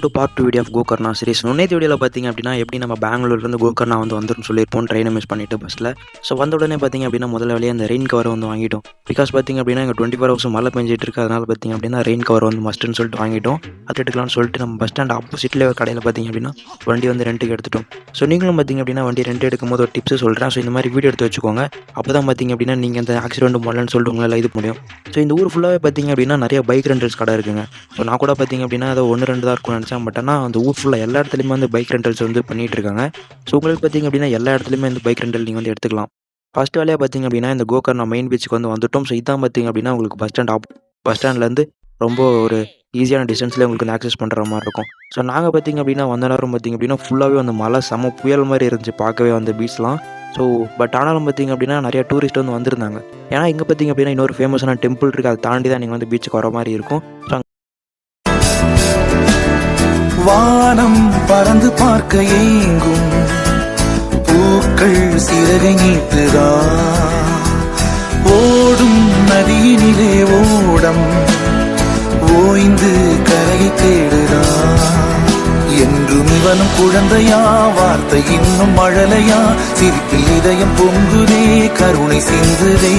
To part 2 video of Gokarna series. நேற்று வீடியோவில் பார்த்தீங்க அப்படின்னா எப்படி நம்ம பெங்களூர்லேருந்து கோகர்ணா வந்துருன்னு சொல்லியிருப்போம் ட்ரெயினை மிஸ் பண்ணிவிட்டு பஸ்ஸில். ஸோ வந்த உடனே பார்த்தீங்க அப்படின்னா முதல்ல வழியாக அந்த ரெயின் கவர் வாங்கிட்டோம். பிகாஸ் பார்த்தீங்க அப்படின்னா எங்கள் 24 ஹவர்ஸ் மழை பெஞ்சிட்டு இருக்கு. அதனால் பார்த்தீங்க அப்படின்னா ரெயின் கவர் மஸ்ட்டுன்னு சொல்லிட்டு வாங்கிட்டோம். அது எடுக்கலாம்னு சொல்லிட்டு நம்ம பஸ் ஸ்டாண்ட் ஆப்போசிட்லேயே ஒரு கடையில் பார்த்தீங்க அப்படின்னா வண்டி ரெண்ட்டுக்கு எடுத்துட்டோம். ஸோ நீங்களும் பார்த்தீங்க அப்படின்னா வண்டி ரெண்ட் எடுக்கும்போது ஒரு டிப்ஸ் சொல்கிறேன். ஸோ இந்த மாதிரி வீடியோ எடுத்து வச்சுக்கோங்க. அப்போ தான் பார்த்தீங்க அப்படின்னா நீங்கள் அந்த ஆக்சிடென்ட் வரலன்னு சொல்லிட்டு உங்களால் இது முடியும். ஸோ இந்த ஊர் ஃபுல்லாகவே பார்த்தீங்க அப்படின்னா நிறைய பைக் ரெண்டல்ஸ் கடை இருக்குங்க. ஸோ நான் கூட பார்த்தீங்க அப்படின்னா அதை 1-2 தான் இருக்கும்னு நினச்சேன். பட் ஆனால் அந்த ஊர் ஃபுல்லாக எல்லா இடத்துலையுமே பைக் ரெண்டல்ஸ் பண்ணிகிட்டு இருக்காங்க. ஸோ உங்களுக்கு பார்த்தீங்க அப்படின்னா எல்லா இடத்துலையுமே பைக் ரெண்டல் நீங்கள் எடுத்துக்கலாம். ஃபஸ்ட் வேலையாக பார்த்தீங்க அப்படின்னா இந்த கோகர்ணா மெயின் பீச்சுக்கு வந்துட்டோம். ஸோ இதான் பார்த்தீங்க அப்படின்னா உங்களுக்கு பஸ் ஸ்டாண்ட்லேருந்து ரொம்ப ஒரு ஈஸியான டிஸ்டன்ஸில் உங்களுக்கு ஆக்சஸ் பண்ணுற மாதிரி இருக்கும். ஸோ நாங்கள் பார்த்தீங்க அப்படின்னா வந்த நேரம் பார்த்தீங்க அப்படின்னா ஃபுல்லாகவே மழை செம புயல் மாதிரி இருந்துச்சு பார்க்கவே பீச்லாம். ஸோ பட் ஆனாலும் பார்த்தீங்க அப்படின்னா நிறைய டூரிஸ்ட் வந்திருந்தாங்க. ஏன்னா இங்கே பார்த்தீங்க அப்படின்னா இன்னொரு ஃபேமஸான டெம்பிள் இருக்குது. அதை தாண்டி தான் நீங்கள் பீச்சுக்கு வர மாதிரி இருக்கும். ஸோ வானம் பறந்து பார்க்க ஏங்கும் பூக்கள் சிறகை நீட்டுதா, ஓடும் நதியினிலே ஓடம் ஓய்ந்து கரையை தேடுதா. என்றும் இவனும் குழந்தையா, வார்த்தை இன்னும் மழலையா, சிரிப்பில் இதயம் பொங்குதே, கருணை சிந்துதே.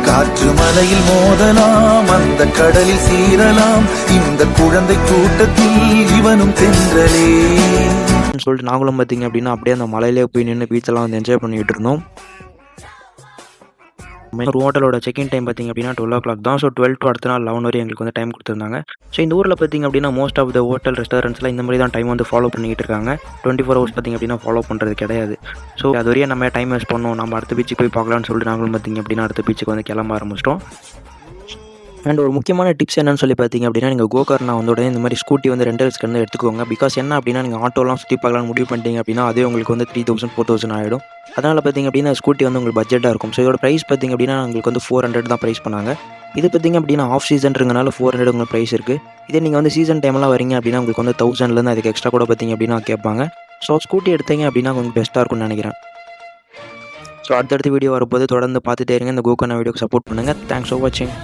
காற்று மலையில் மோதலாம், அந்த கடலில் சீரலாம், இந்த குழந்தை கூட்டத்தில் இவனும் தென்றலே சொல்லிட்டு நாங்களும் பார்த்தீங்க அப்படின்னா அப்படியே அந்த மலையிலே போய் நின்று பீச்செல்லாம் என்ஜாய் பண்ணிக்கிட்டு இருந்தோம். ஒரு ஹோட்டலோட செக்இன் டைம் பார்த்தீங்க அப்படின்னா 12 o'clock தான். ஸோ 12 to அடுத்த நாள் 11 வரை எங்களுக்கு டைம் கொடுத்துருந்தாங்க. ஸோ இந்த ஊரில் பார்த்தீங்க அப்படின்னா மோஸ்ட் ஆஃப் த ஹோட்டல் ரெஸ்டாரண்ட்ஸில் இந்த மாதிரி தான் டைம் ஃபாலோ பண்ணிக்கிட்டு இருக்காங்க. 24 hours பார்த்தீங்க அப்படின்னா ஃபாலோ பண்ணுறது கிடையாது. ஸோ அது வரையும் நம்ம டைம் வேஸ்ட் பண்ணோம், நம்ம அடுத்த பீச்சுக்கு போய் பார்க்கலான்னு சொல்லிட்டு நாங்களும் பார்த்தீங்க அப்படின்னா அடுத்த பீச்சுக்கு கிளம்ப ஆரம்பிச்சிட்டோம். அண்ட் ஒரு முக்கியமான டிப்ஸ் என்னன்னு சொல்லி பார்த்தீங்க அப்படின்னா நீங்கள் கோகர்ணா உடனே இந்த மாதிரி ஸ்கூட்டி ரெண்டல்ஸ்க்கு எடுத்துக்கோங்க. பிகாஸ் என்ன அப்படின்னா நீங்கள் ஆட்டோலாம் சுற்றி பார்க்கலாம்னு முடிவு பண்ணிட்டீங்க அப்படின்னா அதே உங்களுக்கு 3000-4000 ஆகிடும். அதனால் பார்த்தீங்க அப்படின்னா ஸ்கூட்டி உங்களுக்கு பட்ஜெட்டாக இருக்கும். ஸோ இதோட ப்ரைஸ் பார்த்தீங்க அப்படின்னா உங்களுக்கு 400 தான் ப்ரைஸ் பண்ணாங்க. இது பார்த்தீங்க அப்படின்னா ஆஃப் சீசன்றதுனால 400 உங்களுக்கு ப்ரைஸ் இருக்குது. இதே நீங்கள் சீசன் டைம்லாம் வரீங்க அப்படின்னா உங்களுக்கு 1000 அதுக்கு எக்ஸ்ட்ரா கூட பார்த்தீங்க அப்படின்னா கேட்பாங்க. ஸோ ஸ்கூட்டி எடுத்தீங்க அப்படின்னா உங்களுக்கு பெஸ்ட்டாக இருக்கும்னு நினைக்கிறேன். ஸோ அடுத்தடுத்த வீடியோ வரும்போது தொடர்ந்து பார்த்துட்டே இருங்க. இந்த கோகர்ணா வீடியோக்கு சப்போர்ட் பண்ணுங்கள். தேங்க்ஸ் ஃபார் வாட்சிங்.